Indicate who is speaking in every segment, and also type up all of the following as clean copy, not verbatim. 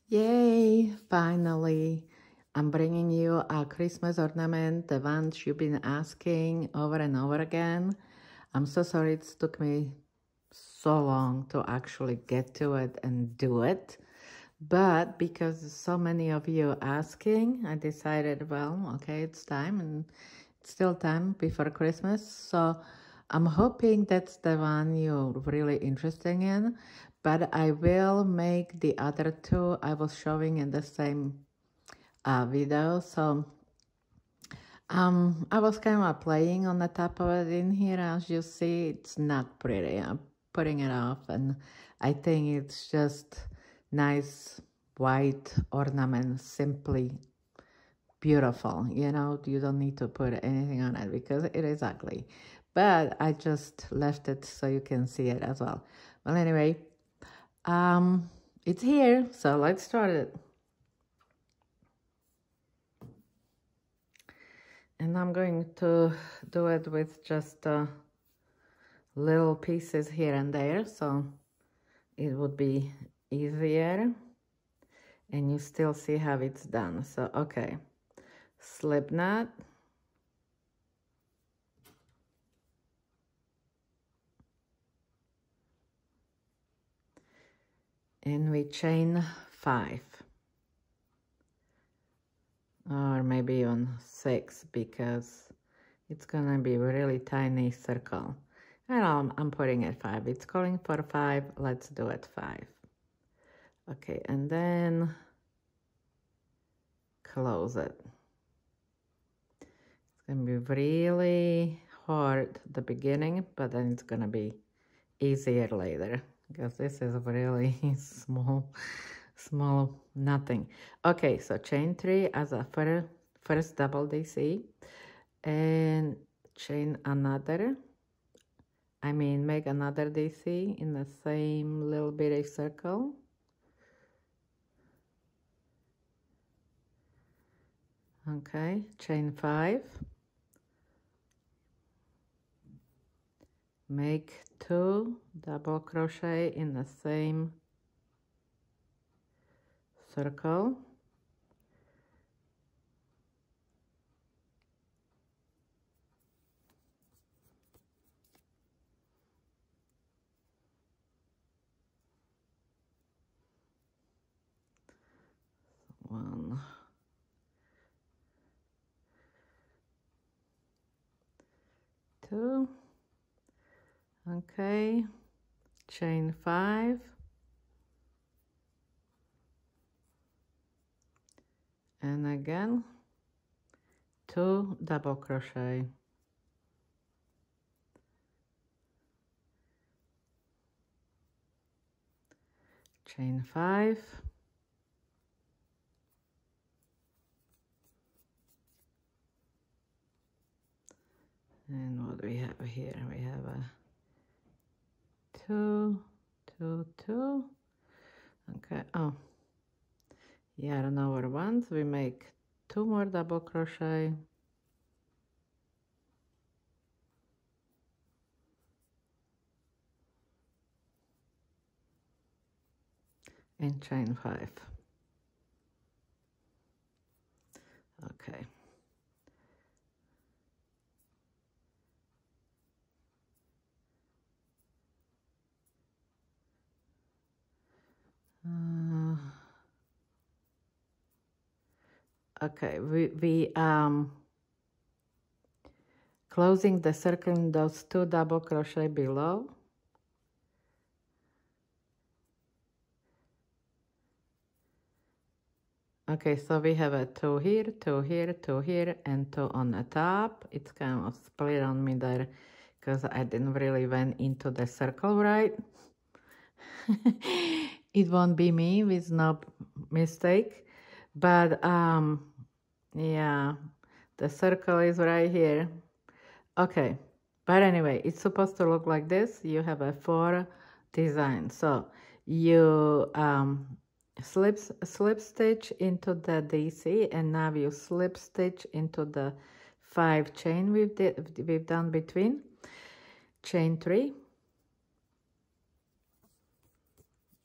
Speaker 1: Yay, finally. I'm bringing you a Christmas ornament, the ones you've been asking over and over again. I'm so sorry it took me so long to actually get to it and do it. But because so many of you asking, I decided, well, okay, it's time and it's still time before Christmas. So I'm hoping that's the one you're really interested in. But I will make the other two I was showing in the same video. So I was kind of playing on the top of it in here. As you see, it's not pretty. I'm putting it off, and I think it's just nice white ornament, simply beautiful. You know, you don't need to put anything on it because it is ugly. But I just left it so you can see it as well. Well, anyway, it's here, so let's start it. And I'm going to do it with just little pieces here and there, so it would be easier. And you still see how it's done. So, okay, slip knot. And we chain 5. Or maybe even 6, because it's gonna be a really tiny circle. And I'm putting it 5. It's calling for 5. Let's do it 5. Okay, and then close it. It's gonna be really hard at the beginning, but then it's gonna be easier later, because this is really small nothing. Okay, so chain 3 as a first double DC, and chain another. Make another DC in the same little bitty circle. Okay, chain 5. Make 2 double crochet in the same circle. One, 2. Okay, chain 5. And again 2 double crochet. Chain 5. And what do we have here? We have a 2, 2, 2. Okay, oh, yarn over once, we make 2 more double crochet. And chain 5. Okay. Okay, we closing the circle in those 2 double crochet below. Okay, so we have a 2 here, 2 here, 2 here, and 2 on the top. It's kind of split on me there because I didn't really went into the circle right. It won't be me with no mistake, but yeah, the circle is right here. Okay, but anyway, it's supposed to look like this. You have a 4 design, so you slip stitch into the DC, and now you slip stitch into the 5 chain we've done between. Chain 3,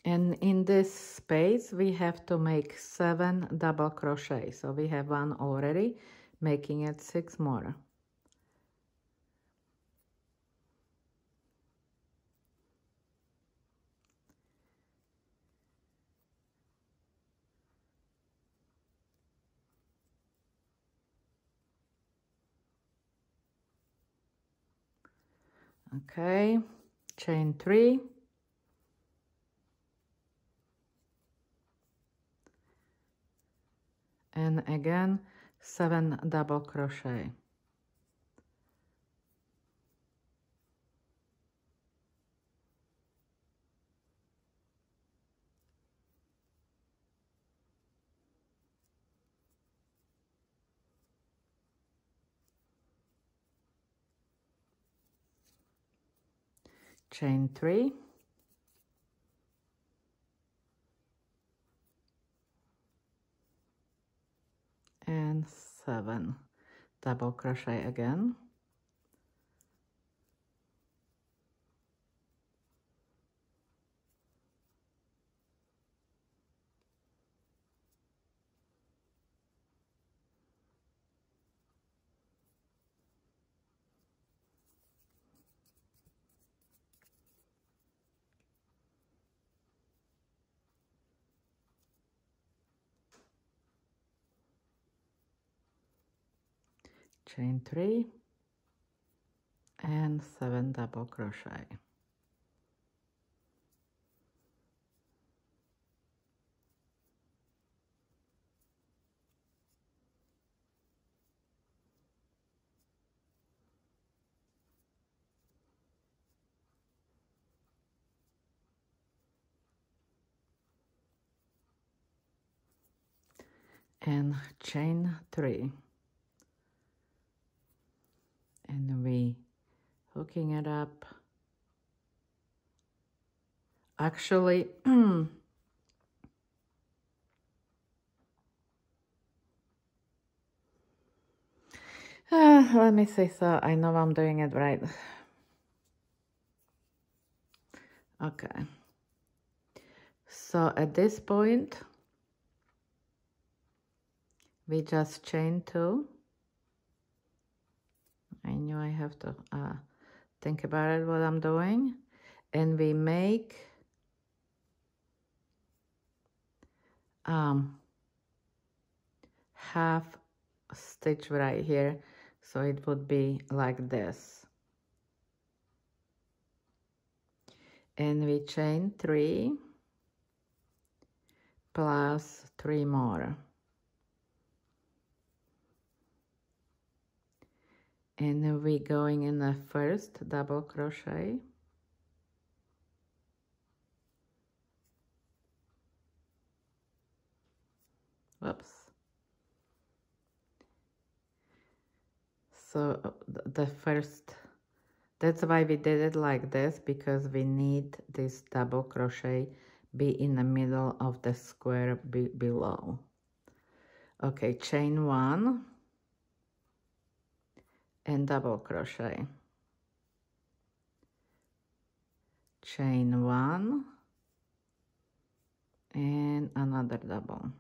Speaker 1: And in this space we have to make 7 double crochet. So we have 1 already, making it 6 more. Okay, chain 3, and again 7 double crochet. Chain 3, and 7 double crochet again. Chain 3 and 7 double crochet. And chain 3, and we hooking it up. Actually let me see, so I know I'm doing it right. Okay, so at this point we just chain 2. I knew I have to think about it what I'm doing, and we make half stitch right here, so it would be like this, and we chain 3 plus 3 more, and we going in the first double crochet, whoops. So the first, that's why we did it like this, because we need this double crochet be in the middle of the square below. Okay, chain 1 and double crochet, chain 1 and another double,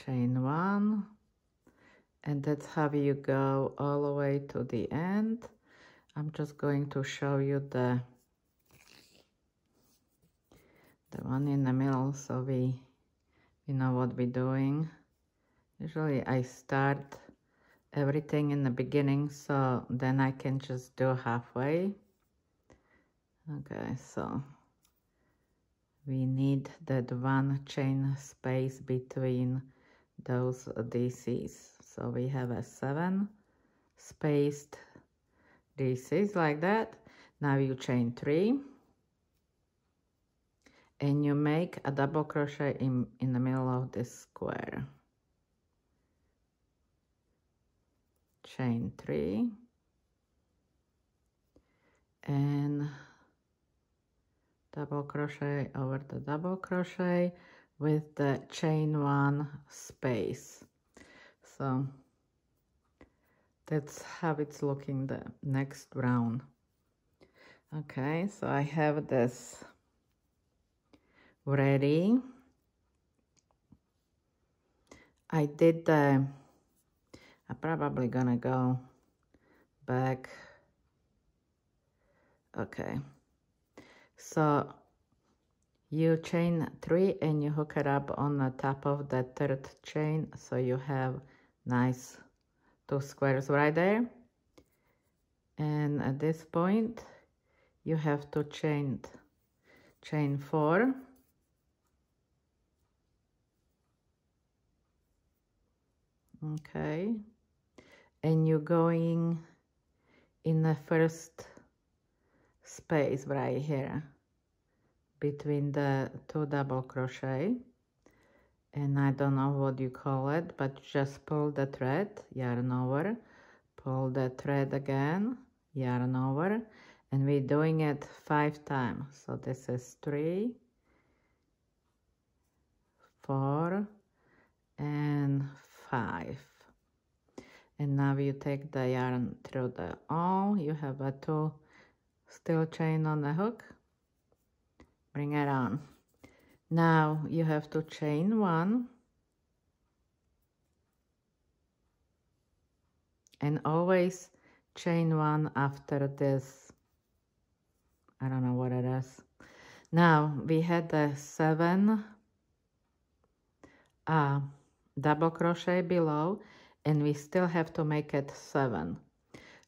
Speaker 1: chain 1, and that's how you go all the way to the end. I'm just going to show you the one in the middle, so we know what we're doing. Usually I start everything in the beginning, so then I can just do halfway. Okay, so we need that 1 chain space between those DCs. So we have a 7 spaced DCs like that. Now you chain 3 and you make a double crochet in the middle of this square. Chain 3 and double crochet over the double crochet with the chain 1 space. So That's how it's looking the next round. Okay, so I have this ready. I'm probably gonna go back. Okay, so you chain 3 and you hook it up on the top of the third chain, so you have nice 2 squares right there. And at this point you have to chain 4, okay, and you're going in the first space right here between the 2 double crochet, and I don't know what you call it, but just pull the thread, yarn over, pull the thread again, yarn over, and we're doing it 5 times. So this is 3, 4, and 5. And now you take the yarn through the all, you have a 2 steel chain on the hook, bring it on. Now you have to chain 1 and always chain 1 after this. I don't know what it is. Now we had the 7 double crochet below, and we still have to make it 7.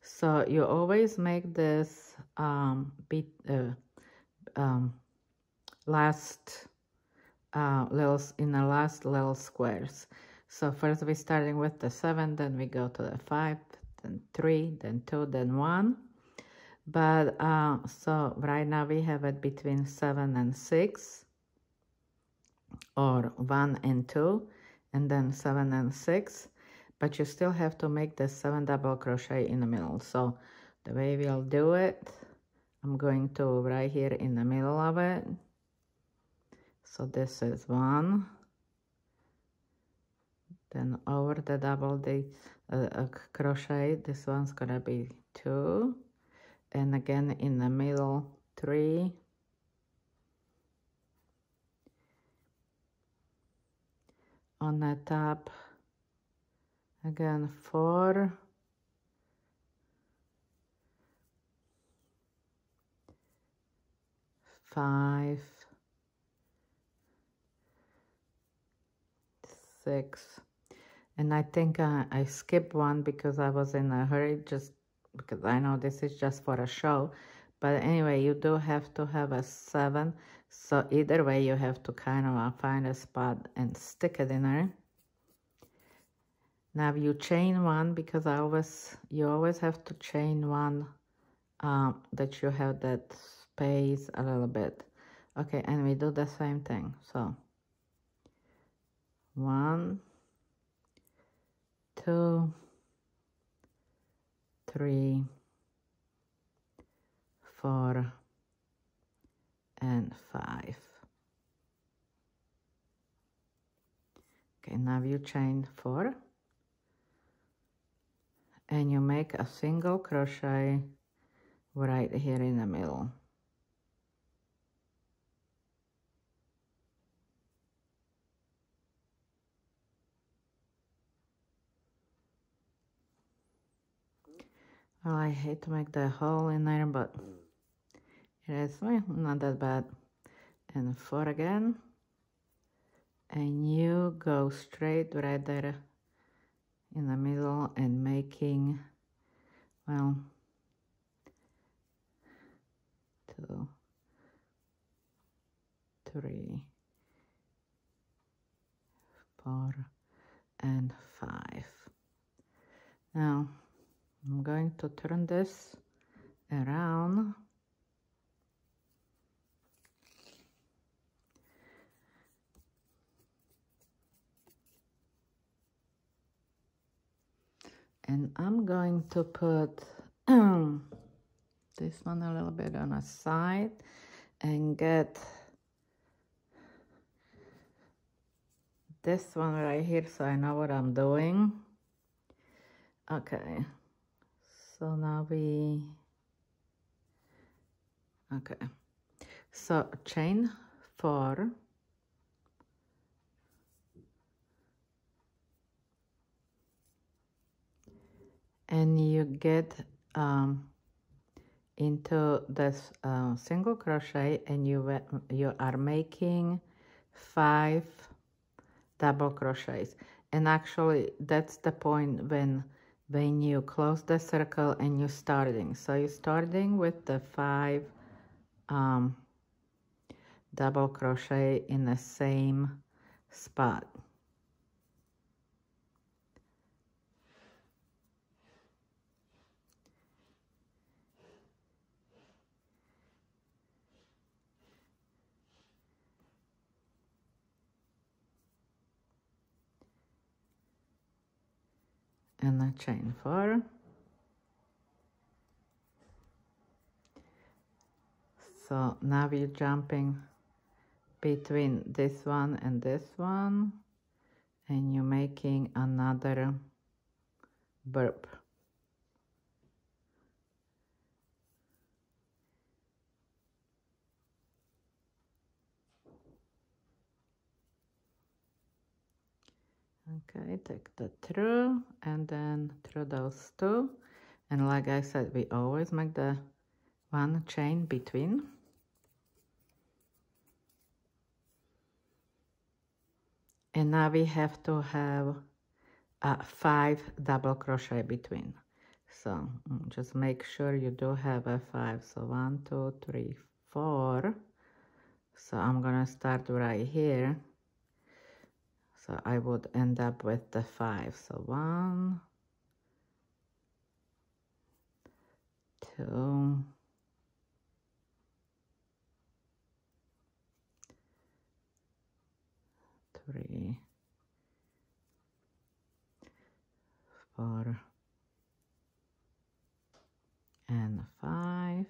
Speaker 1: So you always make this last last little squares. So first we're starting with the 7, then we go to the 5, then 3, then 2, then 1. But so right now we have it between 7 and 6, or 1 and 2, and then 7 and 6. But you still have to make the 7 double crochet in the middle. So the way we'll do it, I'm going to right here in the middle of it. So this is 1, then over the double crochet, this one's gonna be 2, and again in the middle 3, on the top again 4, 5, 6, and I think I skipped one because I was in a hurry, just because I know this is just for a show. But anyway, you do have to have a 7, so either way you have to kind of find a spot and stick it in there. Now you chain 1, because you always have to chain 1 that you have that space a little bit. Okay, and we do the same thing. So 1, 2, 3, 4, and 5. Okay, now you chain 4, and you make a single crochet right here in the middle. Well, I hate to make the hole in there, but it is not that bad. And 4 again, and you go straight right there in the middle and making, well, 2, 3, 4, and 5. Now I'm going to turn this around. And I'm going to put this one a little bit on a side and get this one right here so I know what I'm doing. Okay, So now okay, so chain 4, and you get into this single crochet, and you are making 5 double crochets. And actually that's the point when you close the circle and you're starting. So you're starting with the 5 double crochet in the same spot. And a chain 4. So now we're jumping between this one and this one, and you're making another burp. Okay, take the through and then through those 2, and like I said, we always make the 1 chain between. And now we have to have 5 double crochet between. So just make sure you do have a 5. So 1, 2, 3, 4. So I'm gonna start right here. So I would end up with the 5. So 1, 2, 3, 4, and 5.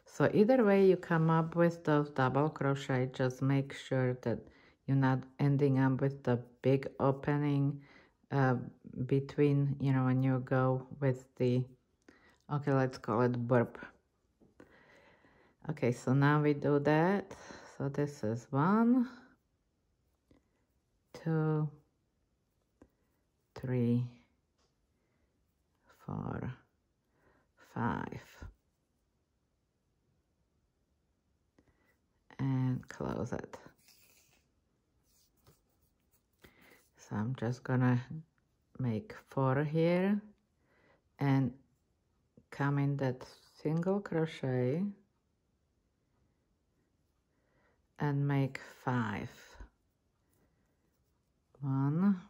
Speaker 1: So either way you come up with those double crochet, just make sure that you're not ending up with the big opening between, you know, when you go with the, okay, let's call it burp. Okay, so now we do that. So this is 1, 2, 3, 4, 5. And close it. So I'm just gonna make 4 here and come in that single crochet and make 5. 1,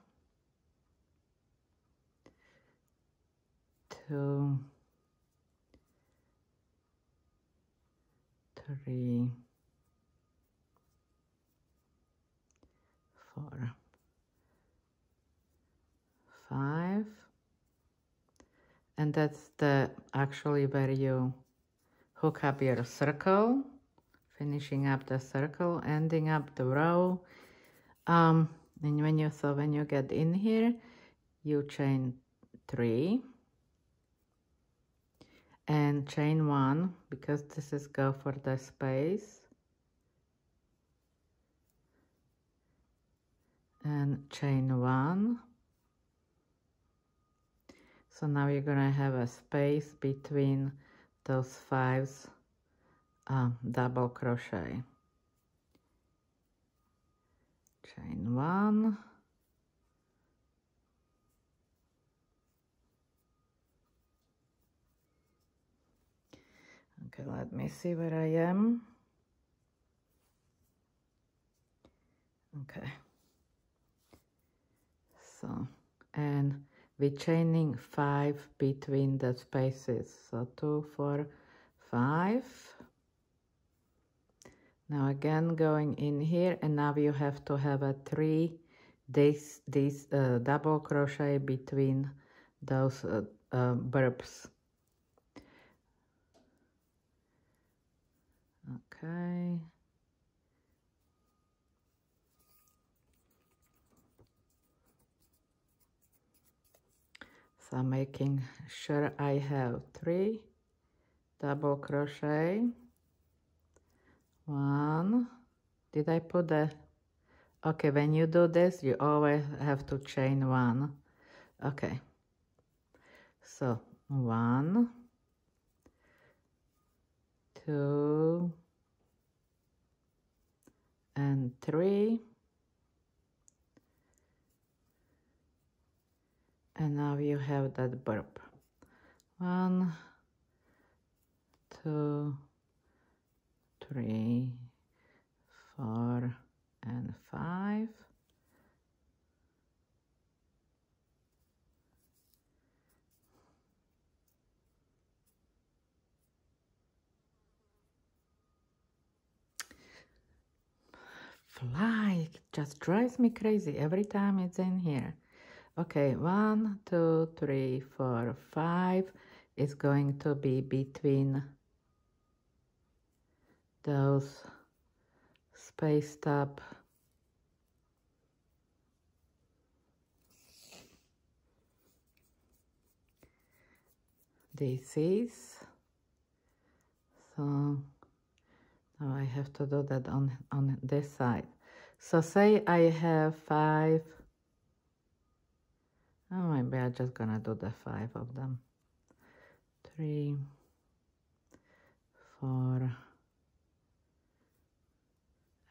Speaker 1: 2, 3, 4, 5, and that's the actually where you hook up your circle, finishing up the circle, ending up the row. And when you get in here, you chain 3 and chain 1, because this is go for the space, and chain 1. So now you're gonna have a space between those 5s double crochet. Chain 1, okay, let me see where I am. Okay, so, and we're chaining 5 between the spaces, so 2, 4, 5. Now again going in here, and now you have to have a 3 these double crochet between those burps. Okay. So I'm making sure I have 3 double crochet. 1. Did I put the... Okay, when you do this, you always have to chain 1. Okay. So 1, 2, and 3. And now you have that burp. 1, 2, 3, 4, and 5. Fly just drives me crazy every time it's in here. Okay, 1, 2, 3, 4, 5 is going to be between those spaced up DCs. So now I have to do that on this side. So say I have 5. Oh, maybe I'm just gonna do the 5 of them. 3, 4,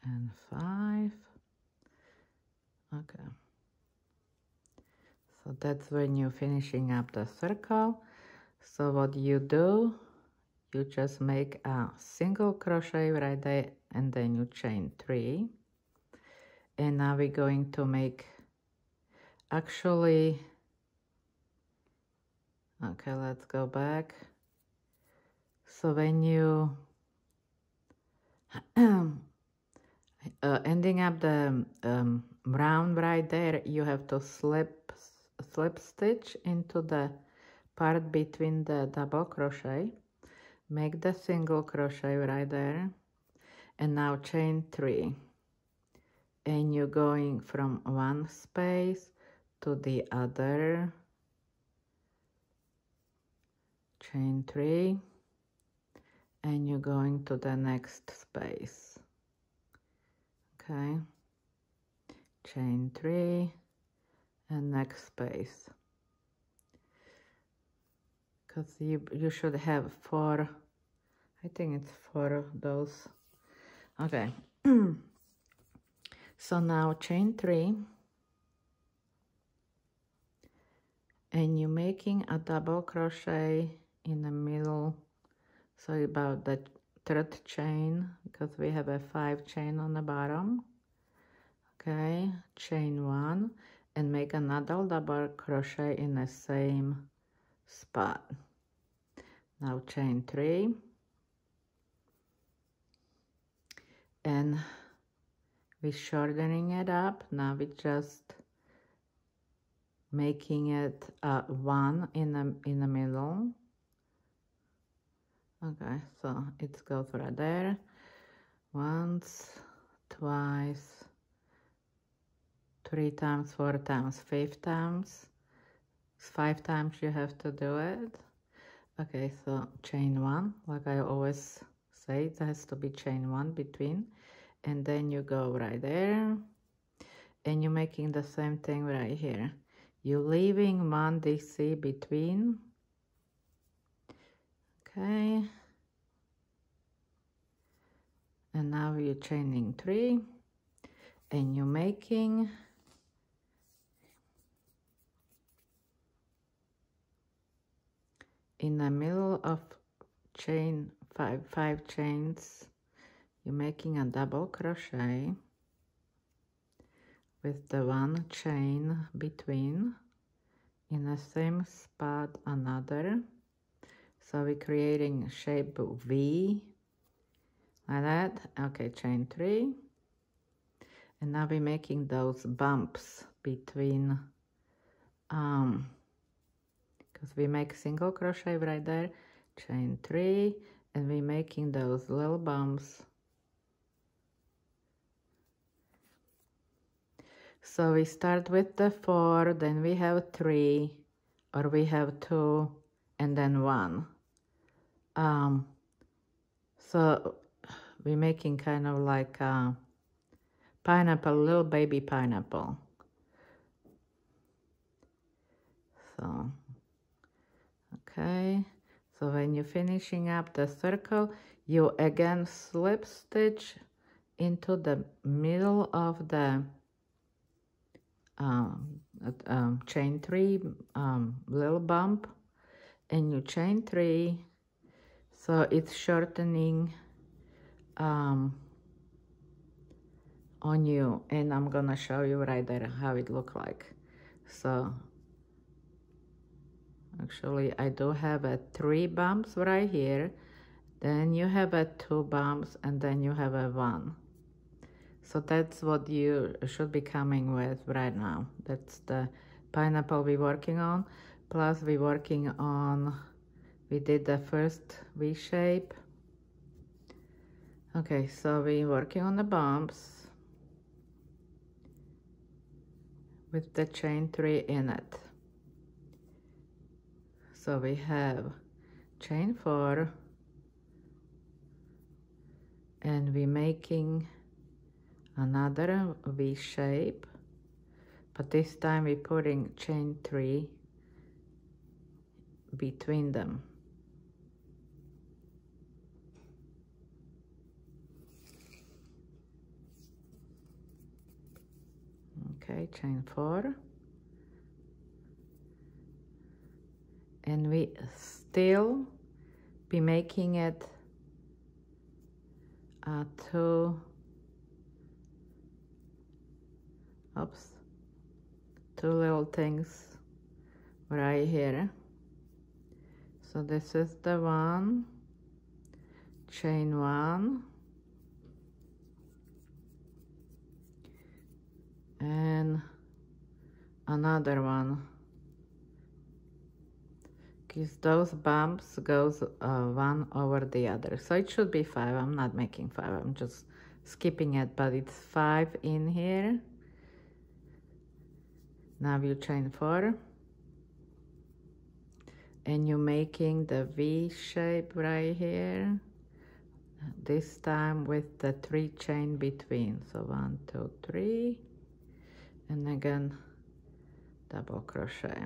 Speaker 1: and 5. Okay. So that's when you're finishing up the circle. So what you do, you just make a single crochet right there and then you chain 3. And now we're going to make, actually, okay, let's go back. So when you ending up the round right there, you have to slip stitch into the part between the double crochet, make the single crochet right there, and now chain 3. And you're going from one space to the other, chain 3, and you're going to the next space. Okay, chain 3 and next space, because you should have 4, I think it's 4 of those. Okay. So now chain 3 and you're making a double crochet in the middle, so about the 3rd chain, because we have a 5 chain on the bottom. Okay, chain 1 and make another double crochet in the same spot. Now chain 3 and we're shortening it up. Now we just making it 1 in the middle. Okay, so it goes right there. Once, twice, 3 times, 4 times, 5 times. 5 times you have to do it. Okay, so chain 1, like I always say, it has to be chain 1 between, and then you go right there, and you're making the same thing right here. You're leaving 1 DC between. Okay, and now you're chaining 3, and you're making in the middle of chain 5 chains, you're making a double crochet with the 1 chain between, in the same spot another. So we're creating shape V like that. Okay, chain 3, and now we're making those bumps between because we make single crochet right there, chain 3, and we're making those little bumps. So we start with the 4, then we have 3. or we have 2 and then 1. So we're making kind of like a pineapple, little baby pineapple. So, okay, so when you're finishing up the circle, you again slip stitch into the middle of the chain 3 little bump, and you chain 3, so it's shortening on you, and I'm gonna show you right there how it look like. So actually I do have a 3 bumps right here, then you have a 2 bumps, and then you have a 1. So that's what you should be coming with right now. That's the pineapple we're working on. Plus we're working on, we did the first V shape. Okay, so we're working on the bumps with the chain 3 in it. So we have chain 4, and we're making another V shape, but this time we're putting chain 3 between them. Okay, chain 4, and we still be making it 2 little things right here. So this is the 1, chain 1, and another one, because those bumps goes one over the other. So it should be 5. I'm not making 5, I'm just skipping it, but it's 5 in here. Now you chain 4, and you're making the V shape right here, this time with the 3 chain between. So 1, 2, 3, and again double crochet.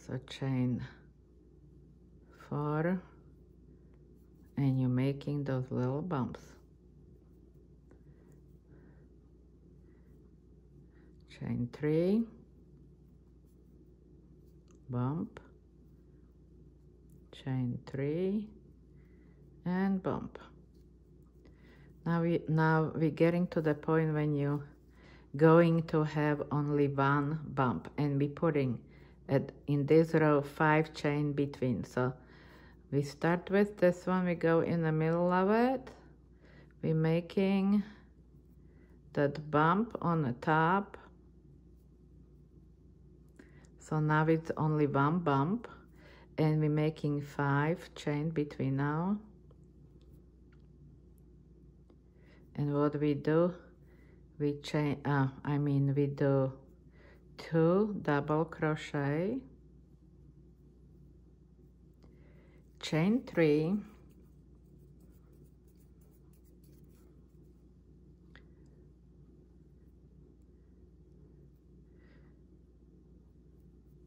Speaker 1: So chain 4, and you're making those little bumps. Chain 3, bump, chain 3, and bump. Now we're getting to the point when you going to have only 1 bump, and we putting it in this row 5 chain between. So we start with this one, we go in the middle of it, we're making that bump on the top. So now it's only 1 bump, and we're making 5 chain between now. And what we do, we chain, we do 2 double crochet, chain 3,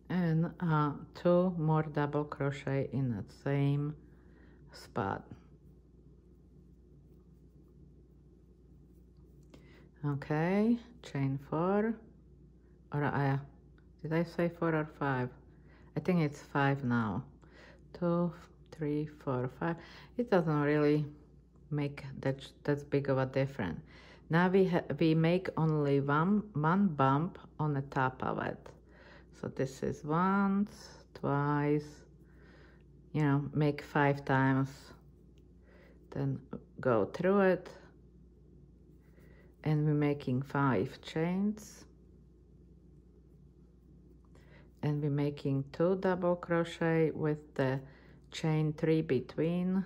Speaker 1: and 2 more double crochet in the same spot. Okay, chain 4, or did I say 4 or 5? I think it's 5 now. 2, 3, 4, 5. It doesn't really make that big of a difference. Now we make only one bump on the top of it. So this is once, twice, you know, make 5 times, then go through it, and we're making 5 chains, and we're making 2 double crochet with the chain 3 between,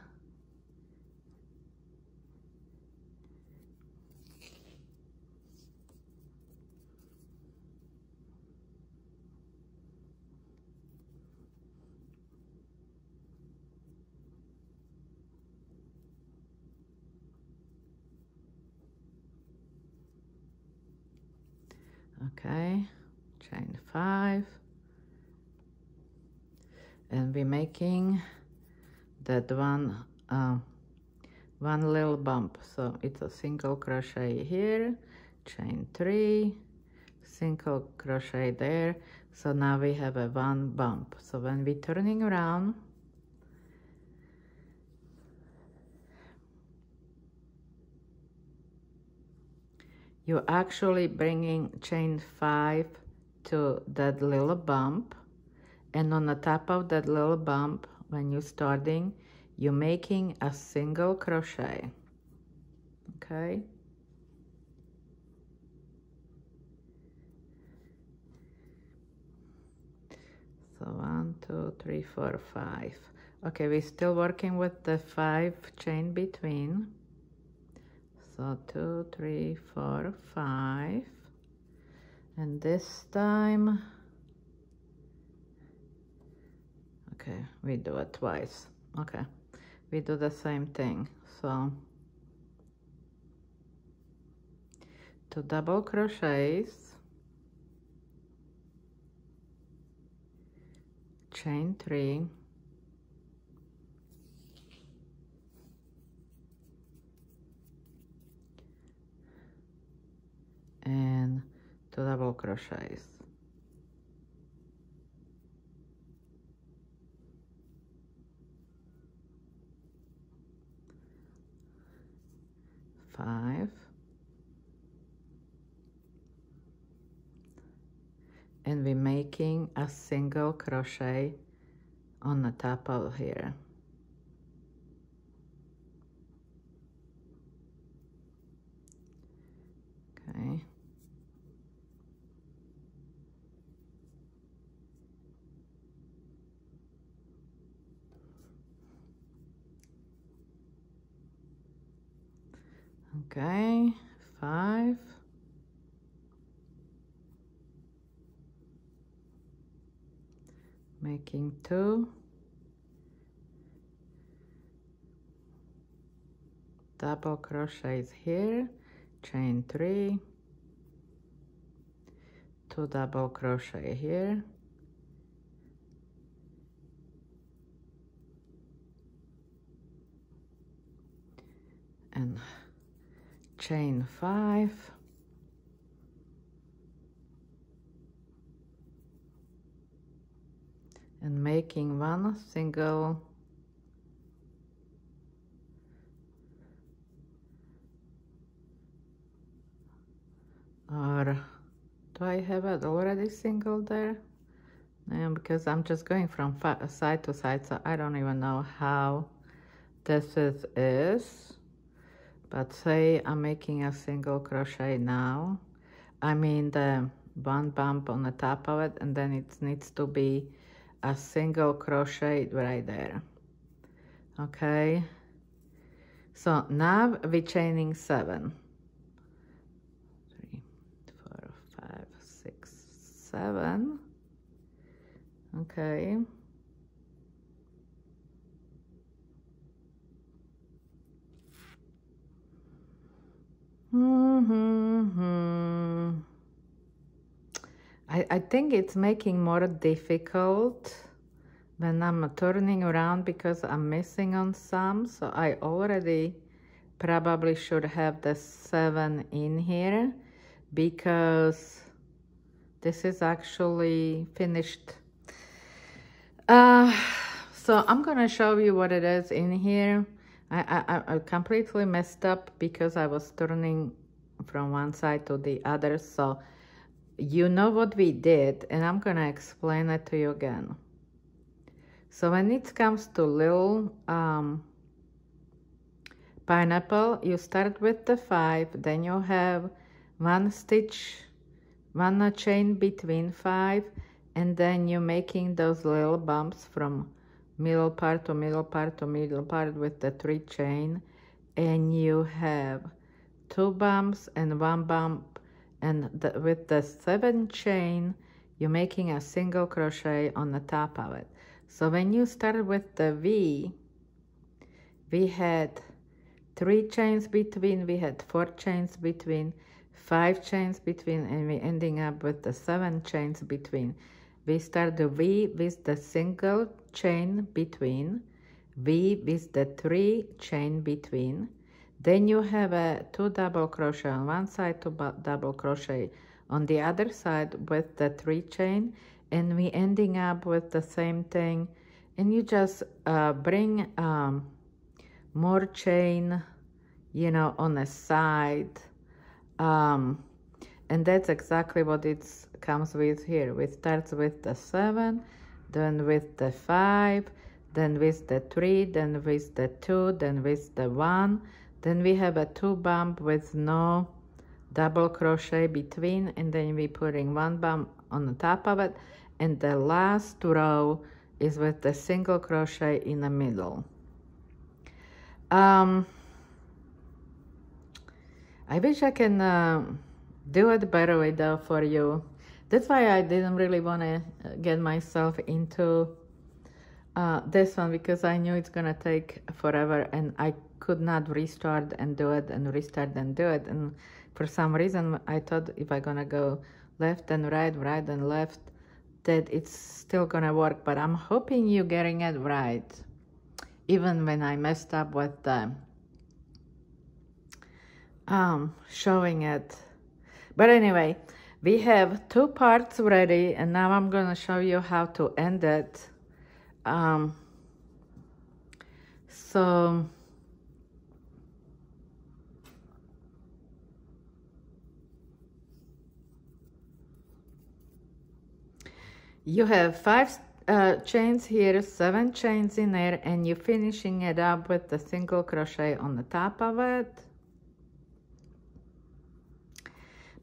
Speaker 1: Okay, chain 5, and we're making that one little bump. So it's a single crochet here, chain 3, single crochet there. So now we have a one bump. So when we're turning around, you're actually bringing chain 5 to that little bump, and on the top of that little bump, when you're starting, you're making a single crochet. Okay, so 1, 2, 3, 4, 5. Okay, we're still working with the 5 chain between. So 2, 3, 4, 5, and this time, okay, we do it twice. Okay, we do the same thing. So 2 double crochets, chain 3, and 2 double crochets. Five, and we're making a single crochet on the top of here. Okay. Okay, 5, making 2, double crochets here, chain 3, 2 double crochet here, and chain 5, and making one single or do I have it already single there? No, because I'm just going from side to side, so I don't even know how this is. But say I'm making a single crochet now. I mean the one bump on the top of it, and then it needs to be a single crochet right there. Okay, so now we're chaining 7. 3, 4, 5, 6, 7. Okay. I think it's making more difficult when I'm turning around because I'm missing on some, so I already probably should have the 7 in here because this is actually finished. So I'm gonna show you what it is in here. I completely messed up because I was turning from one side to the other, so you know what we did, and I'm gonna explain it to you again. So when it comes to little pineapple, you start with the 5, then you have 1 stitch, 1 chain between 5, and then you're making those little bumps from middle part to middle part to middle part with the 3 chain, and you have 2 bumps and 1 bump, and with the 7 chain you're making a single crochet on the top of it. So when you start with the V, we had 3 chains between, we had 4 chains between, 5 chains between, and we ending up with the 7 chains between. We start the V with the single chain between, V with the 3 chain between. Then you have a 2 double crochet on one side, 2 double crochet on the other side with the 3 chain, and we ending up with the same thing. And you just bring more chain, you know, on the side, and that's exactly what it comes with here. It starts with the 7, then with the 5, then with the 3, then with the 2, then with the 1. Then we have a 2 bump with no double crochet between, and then we putting 1 bump on the top of it, and the last row is with the single crochet in the middle. I wish I can do it better way though for you. That's why I didn't really want to get myself into this one, because I knew it's gonna take forever, and I could not restart and do it and restart and do it. And for some reason I thought if I'm gonna go left and right, right and left, that it's still gonna work. But I'm hoping you're getting it right, even when I messed up with the showing it. But anyway, we have 2 parts ready, and now I'm gonna show you how to end it. So you have 5 chains here, 7 chains in there, and you're finishing it up with the single crochet on the top of it.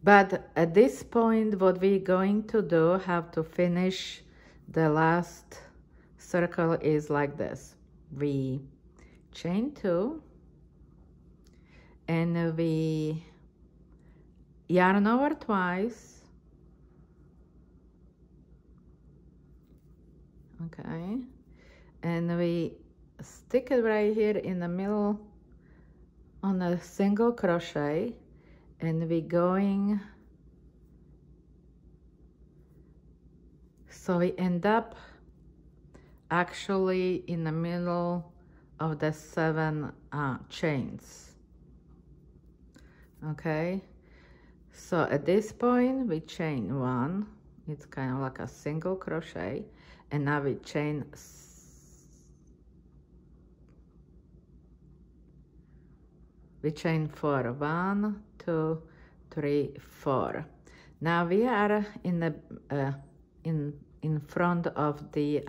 Speaker 1: But at this point, what we're going to do, have to finish the last circle is like this. We chain 2, and we yarn over twice. Okay, and we stick it right here in the middle on a single crochet, and we going, so we end up actually in the middle of the 7 chains. Okay, so at this point we chain 1, it's kind of like a single crochet, and now we chain 4, 1, 2, 3, 4. Now we are in the in front of the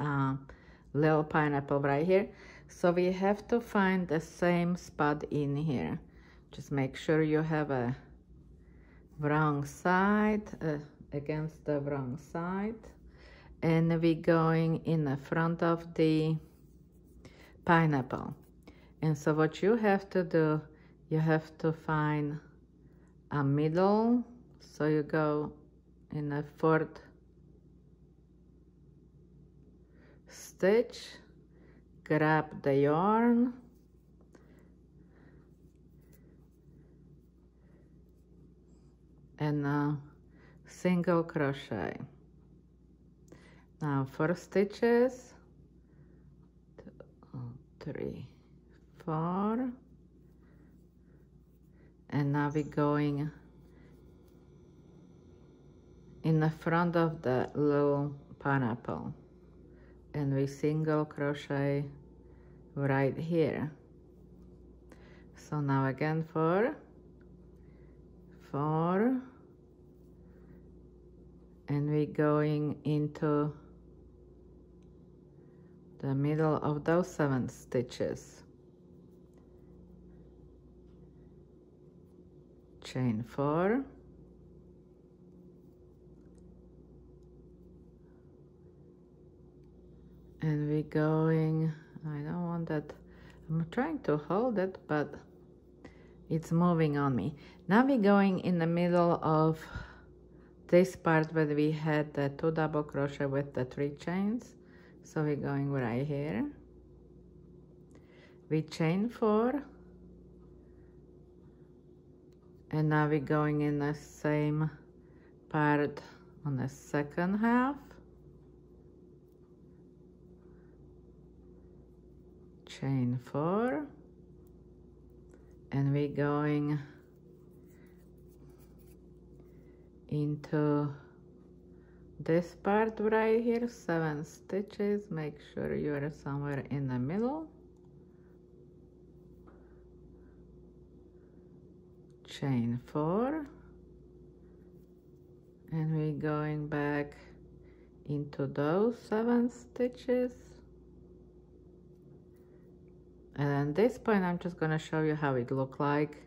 Speaker 1: little pineapple right here, so we have to find the same spot in here. Just make sure you have a wrong side against the wrong side, and we going in the front of the pineapple. And so what you have to do, you have to find a middle, so you go in the 4th stitch, grab the yarn, and single crochet. Now 4 stitches, 2, 3, 4, and now we're going in the front of the little pineapple, and we single crochet right here. So now again 4, 4, and we're going into the middle of those 7 stitches. Chain 4, and we're going, I don't want that, I'm trying to hold it, but it's moving on me. Now we're going in the middle of this part where we had the 2 double crochet with the 3 chains. So we're going right here. We chain 4, And now we're going in the same part on the second half. Chain 4, and we're going into this part right here, 7 stitches. Make sure you're somewhere in the middle. Chain 4, and we're going back into those 7 stitches. And at this point, I'm just going to show you how it looked like.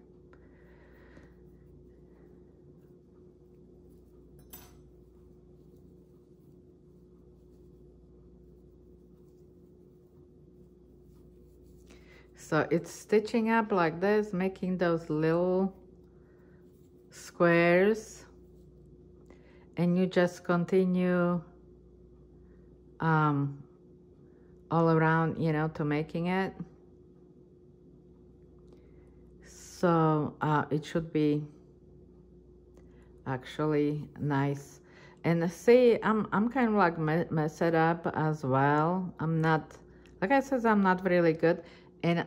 Speaker 1: So it's stitching up like this, making those little squares, and you just continue all around, you know, to making it. So it should be actually nice. And see, I'm kind of like mess it up as well. I'm not, like I said, I'm not really good, and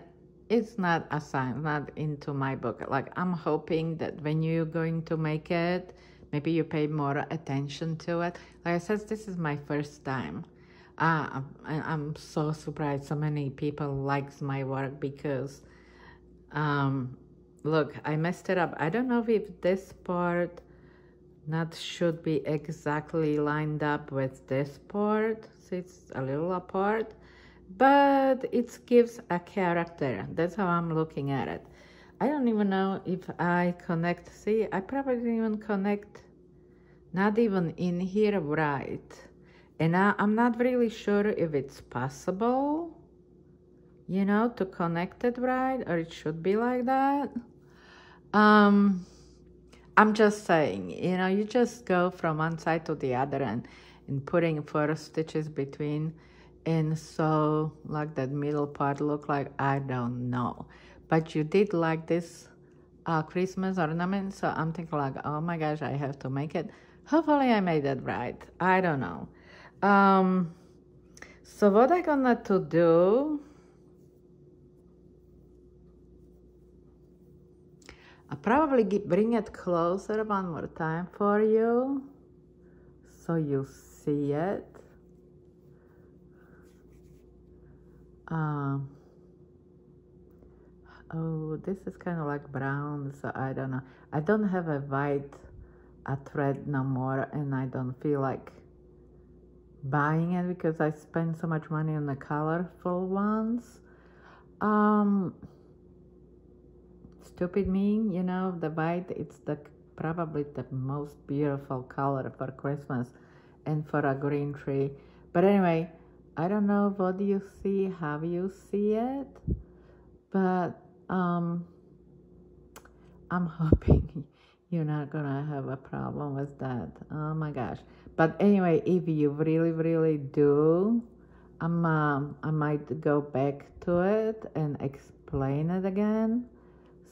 Speaker 1: it's not assigned, not into my book. Like, I'm hoping that when you're going to make it, maybe you pay more attention to it. Like I said, this is my first time. I'm so surprised so many people likes my work, because look, I messed it up. I don't know if this part not should be exactly lined up with this part. See, it's a little apart, but it gives a character. That's how I'm looking at it. I don't even know if I connect. See, I probably didn't even connect, not even in here right. And I'm not really sure if it's possible, you know, to connect it right, or it should be like that. I'm just saying, you know, you just go from one side to the other and putting 4 stitches between, and so like that middle part look like, I don't know. But you did like this Christmas ornament, so I'm thinking like, oh my gosh, I have to make it. Hopefully I made it right. I don't know. So what I'm gonna to do, I'll probably bring it closer one more time for you, so you see it. Oh, this is kind of like brown, so I don't know. I don't have a white thread no more, and I don't feel like buying it because I spend so much money on the colorful ones. Stupid me, you know, the white, it's probably the most beautiful color for Christmas and for a green tree. But anyway, I don't know what you see, how you see it, but I'm hoping you're not gonna have a problem with that. Oh my gosh. But anyway, if you really do, I might go back to it and explain it again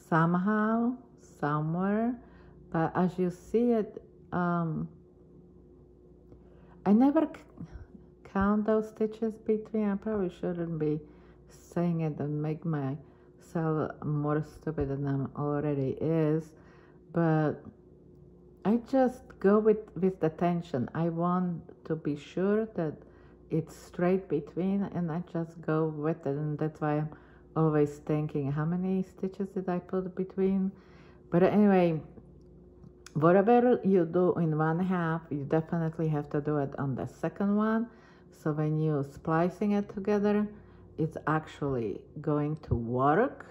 Speaker 1: somehow, somewhere. But as you see it, I never count those stitches between. I probably shouldn't be saying it and make myself more stupid than I already is, but I just go with the tension. I want to be sure that it's straight between, and I just go with it, and that's why I'm always thinking, how many stitches did I put between? But anyway, whatever you do in one half, you definitely have to do it on the second one. So when you're splicing it together, it's actually going to work.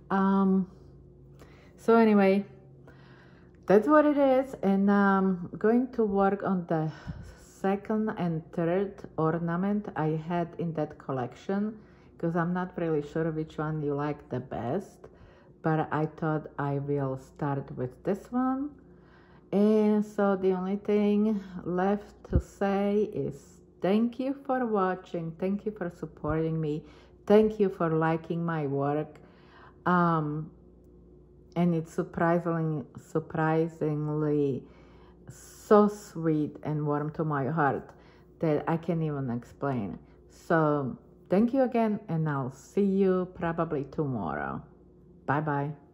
Speaker 1: So anyway, that's what it is. And I'm going to work on the second and third ornament I had in that collection, because I'm not really sure which one you like the best, but I thought I will start with this one. And so the only thing left to say is thank you for watching, thank you for supporting me, thank you for liking my work, and it's surprisingly so sweet and warm to my heart that I can't even explain. So thank you again, and I'll see you probably tomorrow. Bye bye.